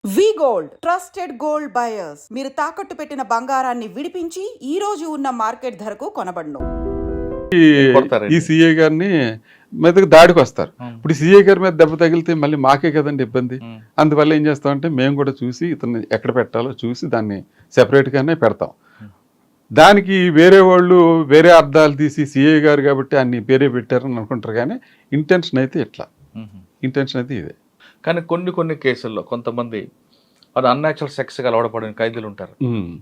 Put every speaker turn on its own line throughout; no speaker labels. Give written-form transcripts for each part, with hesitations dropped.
వి gold trusted gold buyers మీరు తాకట్టు పెట్టిన బంగారాన్ని విడిపించి ఈ రోజు ఉన్న మార్కెట్ ధరకు కొనబడును.
ఈ సిఐ గారిని మీదకి దాడికి వస్తారు. ఇప్పుడు సిఐ గారి మీద దెబ్బ తగిలితే మళ్ళీ మాకే కదండి ఇబ్బంది. అందువల్ల ఏం చేస్తామంటే మేము కూడా చూసి ఇతన్ని ఎక్కడ పెట్టాలో చూసి దాన్ని సెపరేట్గానే పెడతాం. దానికి వేరే వాళ్ళు వేరే అర్థాలు తీసి సిఐ గారు కాబట్టి అన్ని వేరే పెట్టారని అనుకుంటారు, కానీ ఇంటెన్షన్ అయితే ఇట్లా, ఇంటెన్షన్ అయితే ఇదే.
కానీ కొన్ని కేసుల్లో కొంతమంది అది అన్యాచురల్ సెక్స్కి అలవాటుపడిన ఖైదీలు ఉంటారు,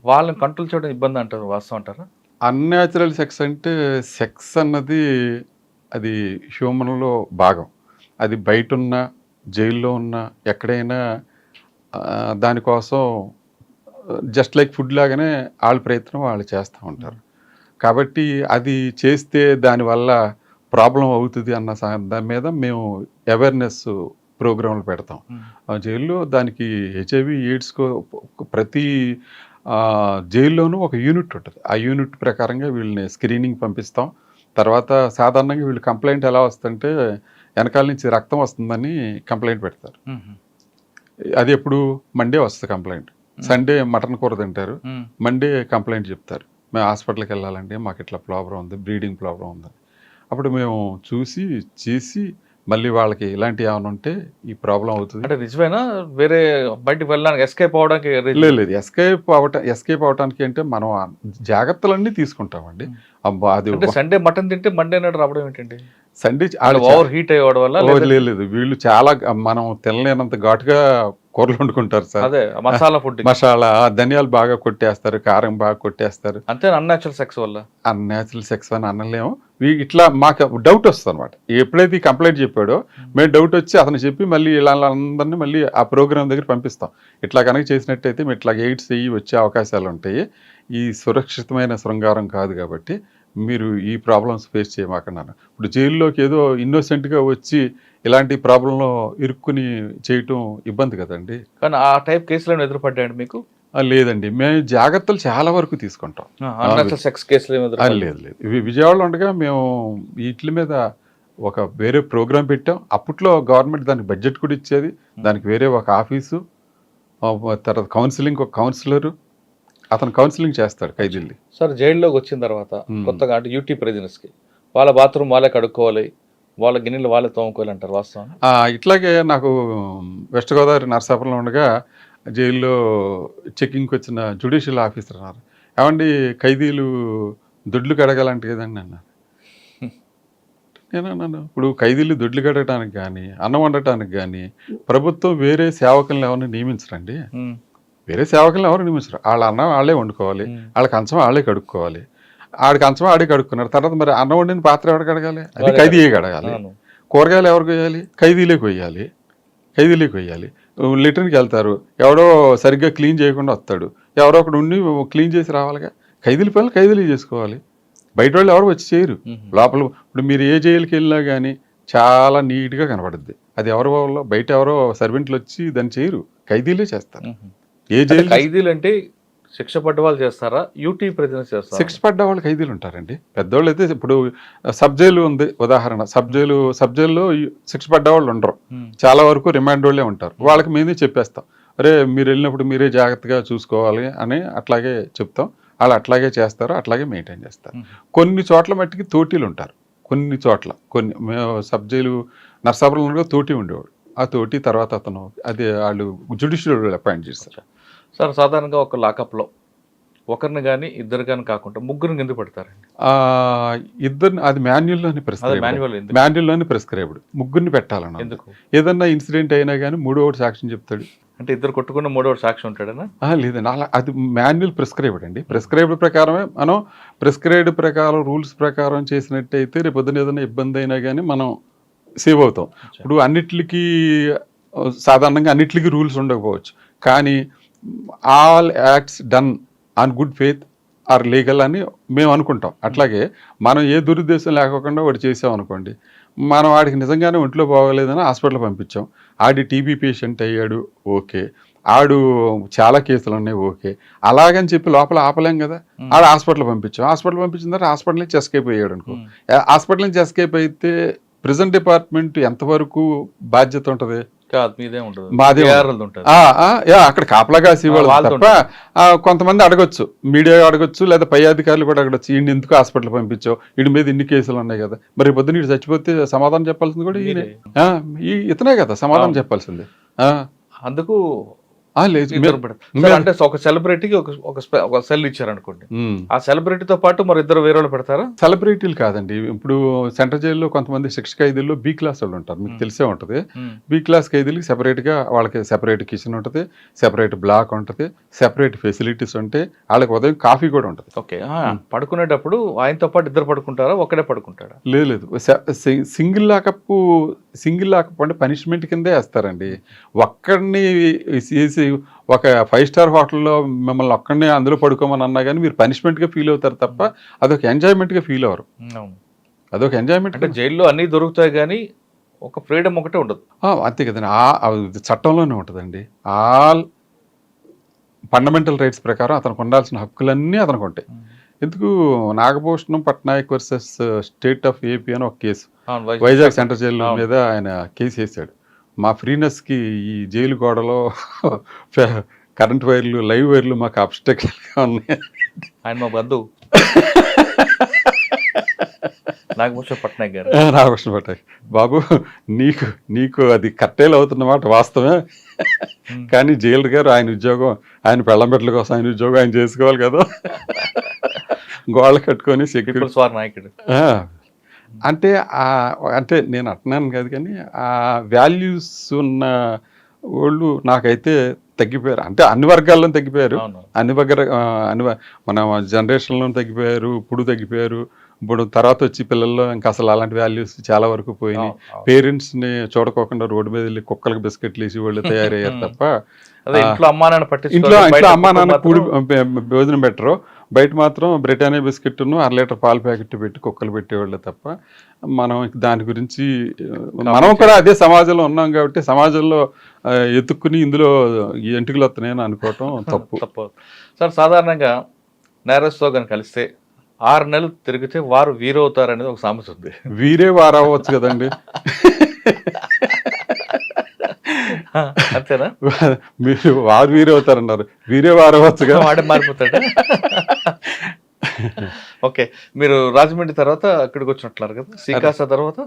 వాళ్ళని కంట్రోల్ చేయడం ఇబ్బంది అంటారు, వాస్తవం అంటారా?
అన్యాచురల్ సెక్స్ అంటే సెక్స్ అన్నది అది హ్యూమన్లో భాగం. అది బయట ఉన్న జైల్లో ఉన్న ఎక్కడైనా దానికోసం జస్ట్ లైక్ ఫుడ్ లాగానే వాళ్ళ ప్రయత్నం వాళ్ళు చేస్తూ ఉంటారు. కాబట్టి అది చేస్తే దానివల్ల ప్రాబ్లం అవుతుంది అన్న దాని మీద మేము అవేర్నెస్ ప్రోగ్రాంలు పెడతాం. జైల్లో దానికి హెచ్ఐవి ఎయిడ్స్ ప్రతి జైల్లోనూ ఒక యూనిట్ ఉంటుంది. ఆ యూనిట్ ప్రకారంగా వీళ్ళని స్క్రీనింగ్ పంపిస్తాం. తర్వాత సాధారణంగా వీళ్ళు కంప్లైంట్ ఎలా వస్తుందంటే వెనకాల నుంచి రక్తం వస్తుందని కంప్లైంట్ పెడతారు. అది ఎప్పుడు మండే వస్తుంది కంప్లైంట్. సండే మటన్ కూర తింటారు, మండే కంప్లైంట్ చెప్తారు, మేము హాస్పిటల్కి వెళ్ళాలండి, మాకు ఇట్లా ప్రాబ్లం ఉంది, బ్రీడింగ్ ప్రాబ్లం ఉందని. అప్పుడు మేము చూసి చేసి మళ్ళీ వాళ్ళకి ఇలాంటివి ఏమైనా ఉంటే ఈ ప్రాబ్లం అవుతుంది
అంటే నిజమేనా? వేరే బయటకు వెళ్ళడానికి ఎస్కేప్ అవడానికి
లేదు, ఎస్కేప్ అవడానికి అంటే మనం జాగ్రత్తలన్నీ తీసుకుంటామండి. అబ్బా అది
సండే మటన్ తింటే మండే నాడు రావడం ఏంటండి?
సండే
ఓవర్ హీట్ అయ్యడం వల్ల
లేదు, వీళ్ళు చాలా మనం తినలేనంత ఘాటుగా కూరలు వండుకుంటారు సార్.
అదే మసాలా ఫుడ్,
మసాలా ధనియాలు బాగా కొట్టేస్తారు, కారం బాగా కొట్టేస్తారు.
అంతే అన్యాచురల్ సెక్స్ వల్ల.
అన్యాచురల్ సెక్స్ అని అనలేము. ఇట్లా మాకు డౌట్ వస్తుంది అనమాట. ఎప్పుడైతే ఈ కంప్లైంట్ చెప్పాడో మేము డౌట్ వచ్చి అతను చెప్పి మళ్ళీ ఇలా అందరినీ మళ్ళీ ఆ ప్రోగ్రామ్ దగ్గర పంపిస్తాం. ఇట్లా కనుక చేసినట్టయితే మేము ఇట్లా ఎయిడ్స్ అయ్యి వచ్చే అవకాశాలు ఉంటాయి, ఈ సురక్షితమైన శృంగారం కాదు, కాబట్టి మీరు ఈ ప్రాబ్లమ్స్ ఫేస్ చేయమాకన్నాను. ఇప్పుడు జైల్లోకి ఏదో ఇన్నోసెంట్గా వచ్చి ఇలాంటి ప్రాబ్లంలో ఇరుక్కుని చేయటం ఇబ్బంది కదండి.
కానీ ఆ టైప్ కేసులను ఎదురుపడ్డాయండి మీకు?
లేదండి, మేము జాగ్రత్తలు చాలా వరకు తీసుకుంటాం.
సెక్స్ కేసులు
లేదు, విజయవాడలో ఉండగా మేము వీటి మీద ఒక వేరే ప్రోగ్రాం పెట్టాం. అప్పట్లో గవర్నమెంట్ దానికి బడ్జెట్ కూడా ఇచ్చేది, దానికి వేరే ఒక ఆఫీసు, తర్వాత కౌన్సిలింగ్ ఒక కౌన్సిలరు, అతను కౌన్సిలింగ్ చేస్తాడు ఖైదీల్ని.
సార్ జైల్లోకి వచ్చిన తర్వాత కొత్తగా అంటే యూటీ ప్రిజనర్స్కి వాళ్ళ బాత్రూమ్ వాళ్ళే కడుక్కోవాలి, వాళ్ళ గిన్నెలు వాళ్ళే తోముకోవాలి అంటారు, వాస్తవం?
ఇట్లాగే నాకు వెస్ట్ గోదావరి నరసాపురంలో ఉండగా జైల్లో చెకింగ్కి వచ్చిన జ్యుడిషియల్ ఆఫీసర్ అన్నారు, ఏమండి ఖైదీలు దొడ్లు కడగాలంటే కదండి అన్నారు. నేనన్నాను, ఇప్పుడు ఖైదీలు దొడ్లు కడగడానికి కానీ అన్నం వండటానికి కానీ ప్రభుత్వం వేరే సేవకులను ఎవరిని నియమించరండి. వేరే సేవకులను ఎవరు నియమించరు. వాళ్ళ అన్నం వాళ్ళే వండుకోవాలి, వాళ్ళ కంచం వాళ్ళే కడుక్కోవాలి. ఆడి కంచం ఆడే కడుక్కున్నారు. తర్వాత మరి అన్నం వండిన పాత్ర ఎవరు కడగాలి? అది ఖైదీయే కడగాలి. కూరగాయలు ఎవరు కొయ్యాలి? ఖైదీలే కొయ్యాలి. లిటర్కి వెళ్తారు, ఎవడో సరిగ్గా క్లీన్ చేయకుండా వస్తాడు, ఎవరో ఒకడు ఉండి క్లీన్ చేసి రావాలిగా. ఖైదీల పనులు ఖైదీలే చేసుకోవాలి, బయట వాళ్ళు ఎవరు వచ్చి చేయరు. లోపల ఇప్పుడు మీరు ఏ జైలుకి వెళ్ళినా కానీ చాలా నీట్గా కనపడుద్ది. అది ఎవరి వల్ల బయట ఎవరో సర్వెంట్లు వచ్చి దాన్ని చేయరు, ఖైదీలే చేస్తారు. ఏ జైలు
ఖైదీలు అంటే శిక్ష పడ్డ వాళ్ళు చేస్తారా, యూటీ ప్రిజనర్స్ చేస్తారా?
శిక్ష పడ్డ వాళ్ళు ఖైదీలు ఉంటారండి. పెద్దవాళ్ళు అయితే ఇప్పుడు సబ్ జైలు ఉంది ఉదాహరణ, సబ్ జైల్లో శిక్ష పడ్డ వాళ్ళు ఉండరు, చాలా వరకు రిమాండ్ వాళ్ళే ఉంటారు. వాళ్ళకి మేమే చెప్పేస్తాం, అరే మీరు వెళ్ళినప్పుడు మీరే జాగ్రత్తగా చూసుకోవాలి అని అట్లాగే చెప్తాం. వాళ్ళు అట్లాగే చేస్తారు, అట్లాగే మెయింటైన్ చేస్తారు. కొన్ని చోట్ల మట్టికి తోటీలు ఉంటారు, కొన్ని మేము సబ్ జైలు నరసాపురంలో తోటి ఉండేవాడు. ఆ తోటి తర్వాత అతను అది వాళ్ళు జ్యుడిషియల్ అపాయింట్ చేస్తారు.
సార్ సాధారణంగా ఒక లాకప్లో ఒకరిని కానీ ఇద్దరు కానీ కాకుండా ముగ్గురిని ఎందుకు పెడతారండి?
ఇద్దరిని అది మాన్యుల్లోని ప్రిస్క్రైబ్డ్ ముగ్గురిని పెట్టాలన్నా.
ఎందుకు?
ఏదన్నా ఇన్సిడెంట్ అయినా కానీ మూడోవాడు సాక్ష్యం చెప్తాడు.
అంటే ఇద్దరు కొట్టుకున్న మూడోవాడు సాక్ష్యం ఉంటాడనా?
లేదండి, అలా అది మాన్యువల్ ప్రిస్క్రైబ్డ్ అండి. ప్రిస్క్రైబ్డ్ ప్రకారమే మనం ప్రిస్క్రైబ్డ్ ప్రకారం రూల్స్ ప్రకారం చేసినట్టయితే రేపు పొద్దున ఏదైనా ఇబ్బంది అయినా కానీ మనం సేవ్ అవుతాం. ఇప్పుడు సాధారణంగా అన్నిటికీ రూల్స్ ఉండకపోవచ్చు, కానీ all acts done on good faith are legal అని మేము అనుకుంటాం. అట్లాగే మనం ఏ దురుద్దేశం లేకుండా వాడు చేసాం అనుకోండి, మనం వాడికి నిజంగానే ఒంట్లో బాగోలేదని హాస్పిటల్ పంపించాం, ఆడి టీబీ పేషెంట్ అయ్యాడు, ఓకే, ఆడు చాలా కేసులు ఉన్నాయి, ఓకే, అలాగని చెప్పి లోపల ఆపలేం కదా. ఆడు హాస్పిటల్ పంపించాం, పంపించిన తర్వాత హాస్పిటల్ నుంచి ఎస్కేప్ అయ్యాడు అనుకో, హాస్పిటల్ నుంచి ఎస్కేప్ అయితే ప్రిజన్ డిపార్ట్మెంట్ ఎంతవరకు బాధ్యత ఉంటుంది?
కాదు మీదే ఉంటుంది,
మాదే
ARL ఉంటుంది.
అక్కడ కాపలా కాసి వాళ్ళు
వాళ్ళది
తప్ప కొంతమంది అడగొచ్చు, మీడియా అడగొచ్చు, లేదా పై అధికారులు కూడా అడగొచ్చు, ఈయన ఎందుకు హాస్పిటల్ పంపించావు, వీడి మీద ఇన్ని కేసులు ఉన్నాయి కదా, మరి పొద్దున్న వీడు చచ్చిపోతే సమాధానం చెప్పాల్సింది కూడా ఈయనే. ఇతనే కదా సమాధానం చెప్పాల్సింది.
అందుకు
లేదు
ఇద్దరు పెడతారు. సరే, అంటే ఒక సెలబ్రిటీకి ఒక సెల్ ఇచ్చారు అనుకోండి, ఆ సెలబ్రిటీతో పాటు మరి ఇద్దరు వేరే వాళ్ళు పెడతారా?
సెలబ్రిటీలు కాదండి. ఇప్పుడు సెంట్రల్ జైల్లో కొంతమంది శిక్ష ఖైదీల్లో బి క్లాస్ వాళ్ళు ఉంటారు, మీకు తెలిసే ఉంటుంది. బి క్లాస్ ఖైదీలకి సెపరేట్గా వాళ్ళకి సెపరేట్ కిచెన్ ఉంటుంది, సెపరేట్ బ్లాక్ ఉంటుంది, సెపరేట్ ఫెసిలిటీస్ ఉంటాయి, వాళ్ళకి ఉదయం కాఫీ కూడా ఉంటుంది.
ఓకే, పడుకునేటప్పుడు ఆయనతో పాటు ఇద్దరు పడుకుంటారా, ఒక్కడే పడుకుంటాడా?
లేదు, సింగిల్ లాకప్ అంటే పనిష్మెంట్ కిందే వేస్తారండి. ఒక్కడిని చేసి ఒక 5-స్టార్ హోటల్లో మిమ్మల్ని ఒక్కడినే అందులో పడుకోమని అన్నా కానీ మీరు పనిష్మెంట్గా ఫీల్ అవుతారు తప్ప అదొక ఎంజాయ్మెంట్గా ఫీల్ అవ్వరు. అదొక ఎంజాయ్మెంట్.
అంటే జైల్లో అన్నీ దొరుకుతాయి కానీ ఒక ఫ్రీడమ్ ఒకటే ఉండదు.
అంతే కదండి, చట్టంలోనే ఉంటుందండి. ఆల్ ఫండమెంటల్ రైట్స్ ప్రకారం అతనికి ఉండాల్సిన హక్కులన్నీ అతనికి ఉంటాయి. ఎందుకు Nagabhushanam Patnaik versus state of AP అని ఒక కేసు వైజాగ్ సెంట్రల్ జైలు మీద ఆయన కేసు వేసాడు. మా ఫ్రీనెస్కి ఈ జైలు గోడలో కరెంట్ వైర్లు, లైవ్ వైర్లు మాకు అబ్స్ట్రక్షన్గా ఉన్నాయి.
ఆయన మా బంధువు నాగభూషణం పట్నాయక్ గారు.
నాగభూషణం పట్నాయక్ బాబు, నీకు అది కట్టేలు అవుతున్నమాట వాస్తవమే, కానీ జైలు గారు ఆయన ఉద్యోగం, ఆయన పెళ్ళం బిడ్డల కోసం ఆయన ఉద్యోగం ఆయన చేసుకోవాలి కదా, గోడలు కట్టుకొని సెక్యూరిటీ
నాయకుడు
అంటే నేను అంటున్నాను కాదు, కానీ ఆ వాల్యూస్ ఉన్న వాళ్ళు నాకైతే తగ్గిపోయారు. అంటే అన్ని వర్గాల్లో తగ్గిపోయారు, మన జనరేషన్లో తగ్గిపోయారు, ఇప్పుడు తగ్గిపోయారు. ఇప్పుడు తర్వాత వచ్చి పిల్లల్లో ఇంకా అసలు అలాంటి వాల్యూస్ చాలా వరకు పోయినాయి. పేరెంట్స్ని చూడకోకుండా రోడ్డు మీద వెళ్ళి కుక్కలకు బిస్కెట్లు వేసి వాళ్ళు తయారయ్యారు తప్ప ఇంట్లో అమ్మా నాన్న కూడి భోజనం పెట్టరు, బయట మాత్రం బ్రిటానియా బిస్కెట్ను 1/2 లీటర్ పాల ప్యాకెట్ పెట్టి కుక్కలు పెట్టేవాళ్ళు తప్ప మనం దాని గురించి మనం కూడా అదే సమాజంలో ఉన్నాం కాబట్టి సమాజంలో ఎత్తుక్కుని ఇందులో ఎంటుకలు వస్తున్నాయని అనుకోవటం తప్పు.
సార్, సాధారణంగా నేరస్తుతో కనుక కలిస్తే 6 నెలలు తిరిగితే వారు వీరవుతారు అనేది ఒక సామెత ఉంది.
వీరే వారు అవ్వచ్చు కదండి.
అంతేనా?
మీరు వారు వీరే అవుతారన్నారు, వీరే వారు అవ్వచ్చుగా,
వాడే మారిపోతాడు. ఓకే, మీరు రాజమండ్రి తర్వాత అక్కడికి వచ్చినట్లున్నారు కదా, శ్రీకాకుళం తర్వాత?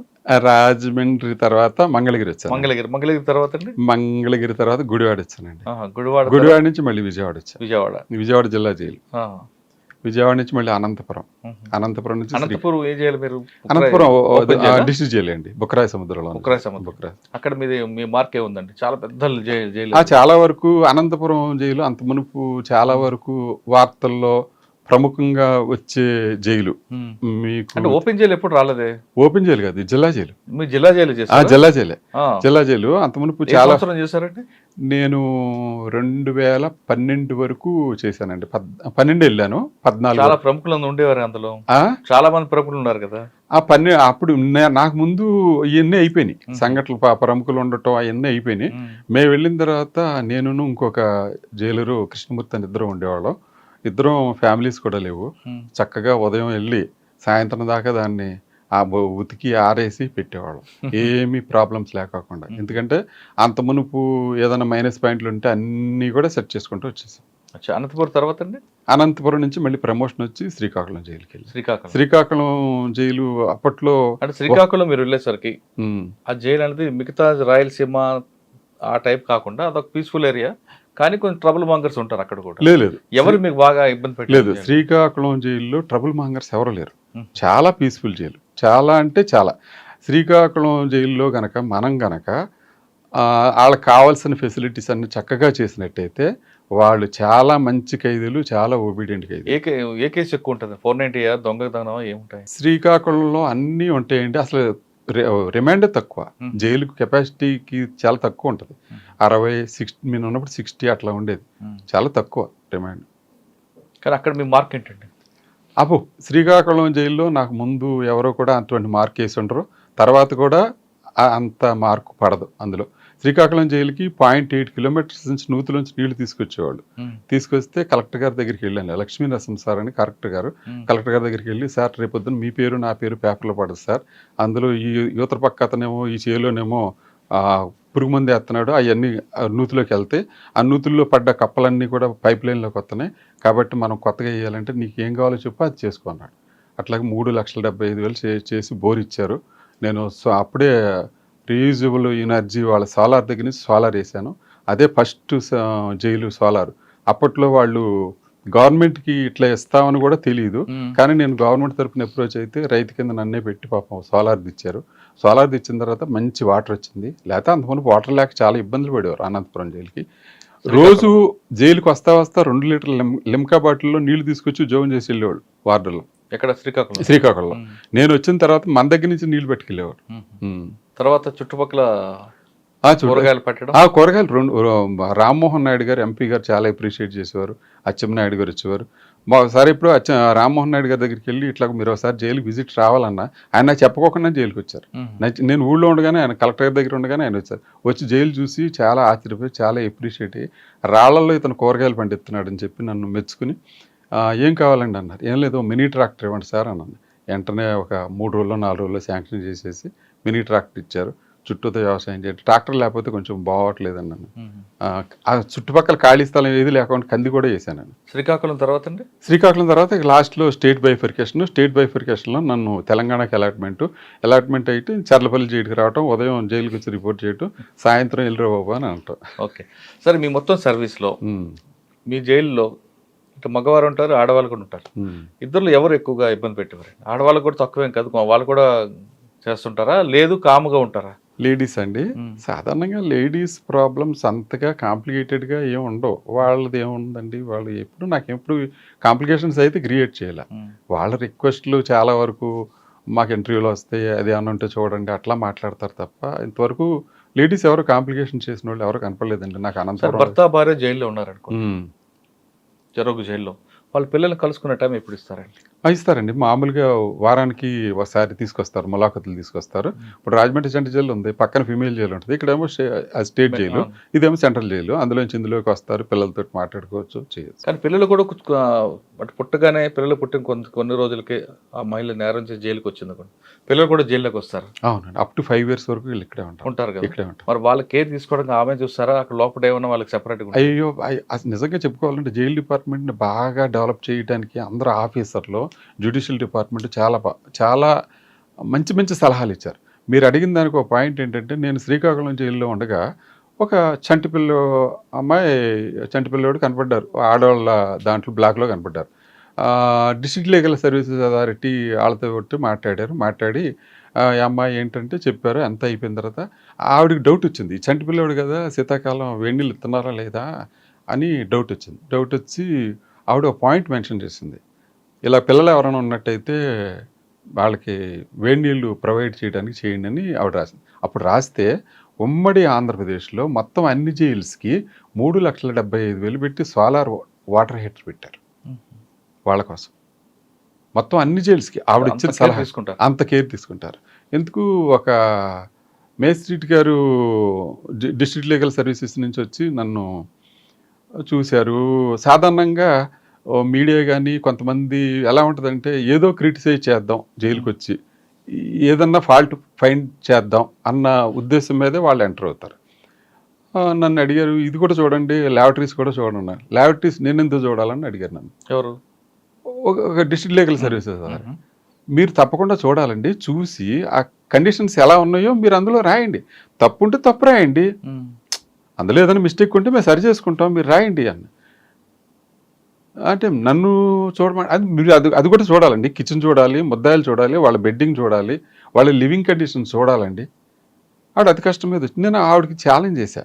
రాజమండ్రి తర్వాత మంగళగిరి వచ్చాను.
మంగళగిరి తర్వాత అండి?
మంగళగిరి తర్వాత గుడివాడ వచ్చానండి.
గుడివాడ
నుంచి మళ్ళీ విజయవాడ వచ్చాను.
విజయవాడ
జిల్లా జైలు. విజయవాడ నుంచి మళ్ళీ అనంతపురం నుంచి
అనంతపురం ఏం చేయాలి మీరు?
అనంతపురం డిస్ట్రిక్ట్ జైలు అండి, బుక్కరాయ సముద్రంలో.
అక్కడ మీ మార్క్ ఏముందండి? చాలా పెద్ద జైలు.
చాలా వరకు అనంతపురం జైలు అంత మునుపు చాలా వరకు వార్తల్లో ప్రముఖంగా వచ్చే జైలు. మీకు
ఓపెన్ జైలు ఎప్పుడు రాలేదే?
ఓపెన్ జైలు కాదు, జిల్లా జైలు.
మీ జిల్లా జైలు?
జిల్లా జైలు అంత మునుపు చాలా
చేశారండి.
నేను 2012 వరకు చేశానండి. 12 వెళ్ళాను. 14
చాలా ప్రముఖులు ఉండేవారు అందులో, చాలా మంది ప్రముఖులు ఉన్నారు కదా.
అప్పుడు నాకు ముందు ఇవన్నీ అయిపోయినాయి సంఘటనలు, ప్రముఖులు ఉండటం అవన్నీ అయిపోయినాయి. మేము వెళ్ళిన తర్వాత నేను ఇంకొక జైలరు కృష్ణమూర్తి అని ఇద్దరం ఉండేవాళ్ళం. ఇద్దరం ఫ్యామిలీస్ కూడా లేవు. చక్కగా ఉదయం వెళ్ళి సాయంత్రం దాకా దాన్ని ఉతికి ఆరేసి పెట్టేవాళ్ళం, ఏమీ ప్రాబ్లమ్స్ లేకోకుండా. ఎందుకంటే అంత మునుపు ఏదైనా మైనస్ పాయింట్లు ఉంటే అన్నీ కూడా సెట్ చేసుకుంటూ వచ్చేసాం.
అనంతపురం తర్వాత అండి?
అనంతపురం నుంచి మళ్ళీ ప్రమోషన్ వచ్చి శ్రీకాకుళం జైలుకి వెళ్ళి.
శ్రీకాకుళం
జైలు అప్పట్లో
అంటే శ్రీకాకుళం మీరు వెళ్ళేసరికి ఆ జైలు అనేది మిగతా రాయలసీమ ఆ టైప్ కాకుండా అదొక పీస్ఫుల్ ఏరియా, కానీ కొంచెం ట్రబుల్ మాంగర్స్ ఉంటారు అక్కడ కూడా.
లేదు,
ఎవరు మీకు బాగా ఇబ్బంది
పెట్టలేదు. శ్రీకాకుళం జైల్లో ట్రబుల్ మాంగర్స్ ఎవరు లేరు, చాలా పీస్ఫుల్ జైలు. చాలా అంటే చాలా. శ్రీకాకుళం జైల్లో గనక మనం గనక వాళ్ళకి కావాల్సిన ఫెసిలిటీస్ అన్ని చక్కగా చేసినట్టయితే వాళ్ళు చాలా మంచి ఖైదీలు, చాలా ఒబీడియంట్ ఖైదీలు.
ఏ కేసు ఎక్కువ ఉంటుంది? 490 దొంగతనం ఏముంటాయి?
శ్రీకాకుళంలో అన్నీ ఉంటాయండి. అసలు రిమాండ్ తక్కువ, జైలుకు కెపాసిటీకి చాలా తక్కువ ఉంటుంది. 60-60 మేము ఉన్నప్పుడు 60 అట్లా ఉండేది, చాలా తక్కువ రిమాండ్.
కానీ అక్కడ మీ మార్క్ ఏంటండి?
శ్రీకాకుళం జైల్లో నాకు ముందు ఎవరో కూడా అటువంటి మార్క్ వేసి ఉండరు, తర్వాత కూడా అంత మార్కు పడదు అందులో. శ్రీకాకుళం జైలుకి 0.8 కిలోమీటర్స్ నుంచి నూతులోంచి నీళ్లు తీసుకొచ్చేవాళ్ళు. తీసుకొస్తే కలెక్టర్ గారి దగ్గరికి వెళ్ళాను, లక్ష్మీ నరసింహ సార్ అని కలెక్టర్ గారు దగ్గరికి వెళ్ళి, సార్ రేపొద్దున మీ పేరు నా పేరు పేపర్లో పడదు సార్, అందులో ఈ యువతల పక్క అతనేమో ఈ చేలోనేమో పురుగు మందు వేస్తున్నాడు, అవన్నీ నూతిలోకి వెళ్తే ఆ నూతుల్లో పడ్డ కప్పలన్నీ కూడా పైప్ లైన్లోకి వస్తున్నాయి, కాబట్టి మనం కొత్తగా వేయాలంటే నీకు ఏం కావాలో చెప్పు అది చేసుకున్నాడు. అట్లాగే 3,75,000 చేసి బోర్ ఇచ్చారు. నేను అప్పుడే రీయూజబుల్ ఎనర్జీ వాళ్ళ సోలార్ దగ్గర నుంచి సోలార్ వేసాను. అదే ఫస్ట్ జైలు సోలార్. అప్పట్లో వాళ్ళు గవర్నమెంట్కి ఇట్లా ఇస్తామని కూడా తెలియదు, కానీ నేను గవర్నమెంట్ తరఫున అప్రోచ్ అయితే రైతు కింద నన్నే పెట్టి పాపం సోలార్ది ఇచ్చారు. సోలార్ది ఇచ్చిన తర్వాత మంచి వాటర్ వచ్చింది. లేకపోతే అంతకుముందు వాటర్ లేక చాలా ఇబ్బందులు పడేవారు అనంతపురం జైలుకి. రోజు జైలుకి వస్తా 2 లీటర్ల లిమ్కా బాటిల్లో నీళ్లు తీసుకొచ్చి జోన్ చేసి వెళ్ళేవాడు వార్డులో.
ఎక్కడ?
శ్రీకాకుళంలో. నేను వచ్చిన తర్వాత మన దగ్గర నుంచి నీళ్లు పట్టుకెళ్ళేవాడు.
తర్వాత చుట్టుపక్కల కూరగాయలు పెట్టడం,
కూరగాయలు రామ్మోహన్ నాయుడు గారు ఎంపీ గారు చాలా అప్రిషియేట్ చేసేవారు. అచ్చెన్నాయుడు గారు వచ్చేవారు. ఒకసారి ఇప్పుడు రామ్మోహన్ నాయుడు గారి దగ్గరికి వెళ్ళి ఇట్లా మీరు ఒకసారి జైలుకి విజిట్ రావాలన్నా ఆయన నాకు చెప్పకోకుండా జైలుకి వచ్చారు. నేను ఊళ్ళో ఉండగానే ఆయన కలెక్టర్ గారి దగ్గర ఉండగానే ఆయన వచ్చారు. వచ్చి జైలు చూసి చాలా ఆశ్చర్యపోయి చాలా అప్రిషియేట్ అయ్యి రాళ్లలో ఇతను కూరగాయలు పండిస్తున్నాడు అని చెప్పి నన్ను మెచ్చుకుని ఏం కావాలండి అన్నారు. ఏం లేదు మినీ ట్రాక్టర్ ఇవ్వండి సార్ అన్నాను. వెంటనే ఒక 3 రోజుల్లో 4 రోజుల్లో శాంక్షన్ చేసేసి మినీ ట్రాక్టర్ ఇచ్చారు. చుట్టూతో వ్యవసాయం చేయండి, ట్రాక్టర్ లేకపోతే కొంచెం బాగోట్లేదండి నన్ను. ఆ చుట్టుపక్కల ఖాళీ స్థలం ఏది లేకుండా కంది కూడా వేసాను.
శ్రీకాకుళం తర్వాత అండి?
శ్రీకాకుళం తర్వాత లాస్ట్లో స్టేట్ బైఫర్కేషన్లో నన్ను తెలంగాణకి అలాట్మెంట్ అయితే చర్లపల్లి జైలుకి రావటం, ఉదయం జైలుకి వచ్చి రిపోర్ట్ చేయటం, సాయంత్రం వెళ్ళిరా బాబు అని అంటాం.
ఓకే, సరే మీ మొత్తం సర్వీస్లో మీ జైల్లో ఇటు మగవారు ఉంటారు, ఆడవాళ్ళు కూడా ఉంటారు. ఇద్దరు ఎవరు ఎక్కువగా ఇబ్బంది పెట్టేవారు? ఆడవాళ్ళకు కూడా తక్కువేం కాదు, వాళ్ళు కూడా చేస్తుంటారా, లేదు కాముగా ఉంటారా?
లేడీస్ అండి, సాధారణంగా లేడీస్ ప్రాబ్లమ్స్ అంతగా కాంప్లికేటెడ్గా ఏమి ఉండవు. వాళ్ళది ఏముందండి, వాళ్ళు నాకెప్పుడు కాంప్లికేషన్స్ అయితే క్రియేట్ చేయాలి. వాళ్ళ రిక్వెస్ట్లు చాలా వరకు మాకు ఇంటర్వ్యూలో వస్తాయి, అది ఏమన్నా ఉంటే చూడండి అట్లా మాట్లాడతారు తప్ప ఇంతవరకు లేడీస్ ఎవరు కాంప్లికేషన్ చేసిన వాళ్ళు ఎవరు కనపడలేదండి నాకు. అనంతరం
భర్త భార్య జైల్లో ఉన్నారనుకో, జరుగు జైల్లో, వాళ్ళ పిల్లల్ని కలుసుకునే టైం ఎప్పుడు ఇస్తారండి?
ఇస్తారండి, మామూలుగా వారానికి ఒకసారి తీసుకొస్తారు, ములాఖతులు తీసుకొస్తారు. ఇప్పుడు రాజమండ్రి సెంట్రల్ జైలు ఉంది, పక్కన ఫీమేల్ జైలు ఉంటుంది, ఇక్కడేమో స్టేట్ జైలు, ఇదేమో సెంట్రల్ జైలు. అందులోంచి ఇందులోకి వస్తారు, పిల్లలతో మాట్లాడుకోవచ్చు, చేయొచ్చు.
కానీ పిల్లలు కూడా పుట్టగానే పిల్లలు పుట్టిన కొన్ని రోజులకి ఆ మహిళ నేరం చేసి జైలుకి వచ్చింది కూడా, పిల్లలు కూడా జైల్లోకి వస్తారు.
అవునండి, అప్ టు 5 years వరకు వీళ్ళు ఇక్కడే
ఉంటారు కదా,
ఇక్కడే ఉంటారు.
మరి వాళ్ళ కేర్ తీసుకోవడానికి ఆమె చూస్తారా, అక్కడ లోపల ఏమన్నా వాళ్ళకి సెపరేట్గా?
అయ్యో, నిజంగా చెప్పుకోవాలంటే జైలు డిపార్ట్మెంట్ని బాగా డెవలప్ చేయడానికి అందరూ ఆఫీసర్లు, జ్యుడిషియల్ డిపార్ట్మెంట్ చాలా మంచి మంచి సలహాలు ఇచ్చారు. మీరు అడిగిన దానికి ఒక పాయింట్ ఏంటంటే, నేను శ్రీకాకుళం జైల్లో ఉండగా ఒక చంటిపిల్లోడు కనపడ్డారు, ఆడవాళ్ళ దాంట్లో బ్లాక్లో కనపడ్డారు. డిస్ట్రిక్ట్ లీగల్ సర్వీసెస్ అథారిటీ వాళ్ళతో మాట్లాడి అమ్మాయి ఏంటంటే చెప్పారు. అంతా అయిపోయిన తర్వాత ఆవిడకి డౌట్ వచ్చింది, చంటిపిల్లోడు కదా శీతాకాలం వేడి నీళ్ళు ఇస్తున్నారా లేదా అని డౌట్ వచ్చి ఆవిడ ఒక పాయింట్ మెన్షన్ చేసింది, ఇలా పిల్లలు ఎవరైనా ఉన్నట్టయితే వాళ్ళకి వేడి నీళ్ళు ప్రొవైడ్ చేయడానికి చేయండి అని ఆవిడ రాసింది. అప్పుడు రాస్తే ఉమ్మడి ఆంధ్రప్రదేశ్లో మొత్తం అన్ని జైల్స్కి 3,75,000 పెట్టి సోలార్ వాటర్ హీటర్ పెట్టారు వాళ్ళ కోసం. మొత్తం అన్ని జైల్స్కి ఆవిడ ఇచ్చిన సలహా అంత కేర్ తీసుకుంటారు. ఎందుకు ఒక మేజిస్ట్రేట్ గారు డిస్ట్రిక్ట్ లీగల్ సర్వీసెస్ నుంచి వచ్చి నన్ను చూశారు. సాధారణంగా మీడియా కానీ కొంతమంది ఎలా ఉంటుందంటే ఏదో క్రిటిసైజ్ చేద్దాం జైలుకి వచ్చి, ఏదన్నా ఫాల్ట్ ఫైండ్ చేద్దాం అన్న ఉద్దేశం మీదే వాళ్ళు ఎంటర్ అవుతారు. నన్ను అడిగారు, ఇది కూడా చూడండి, ల్యాబొరేటరీస్ కూడా చూడండి. ల్యాబొరేటరీస్ నేను ఎందుకు చూడాలని అడిగారు నన్ను.
ఎవరు?
ఒక డిస్ట్రిక్ట్ లీగల్ సర్వీసెస్. మీరు తప్పకుండా చూడాలండి, చూసి ఆ కండిషన్స్ ఎలా ఉన్నాయో మీరు అందులో రాయండి, తప్పు ఉంటే తప్పు రాయండి, అందులో ఏదైనా మిస్టేక్ ఉంటే మేము సరి చేసుకుంటాం, మీరు రాయండి అన్న. అంటే నన్ను చూడమని, అది మీరు అది కూడా చూడాలండి, కిచెన్ చూడాలి, ముద్దాయిలు చూడాలి, వాళ్ళ బెడ్డింగ్ చూడాలి, వాళ్ళ లివింగ్ కండిషన్స్ చూడాలండి. ఆవిడ అతి కష్టం మీద వచ్చి నేను ఆవిడకి ఛాలెంజ్ చేశా,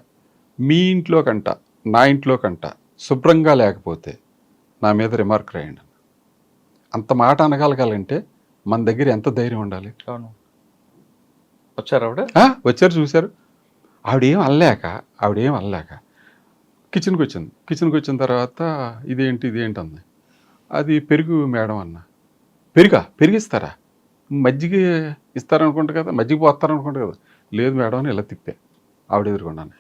మీ ఇంట్లో కంట నా ఇంట్లో కంట శుభ్రంగా లేకపోతే నా మీద రిమార్క్ రాయండి. అంత మాట అనగలగాలంటే మన దగ్గర ఎంత ధైర్యం ఉండాలి.
వచ్చారు ఆవిడ?
వచ్చారు, చూశారు. ఆవిడేం అల్లాక కిచెన్కి వచ్చిన తర్వాత ఇదేంటి అంది. అది పెరుగు మేడం అన్న. పెరిగిస్తారా, మజ్జిగ ఇస్తారనుకుంటా కదా, మజ్జిగ పోస్తారనుకుంటా కదా. లేదు మేడం అని ఇలా తిప్పా ఆవిడ ఎదురుకున్నాను.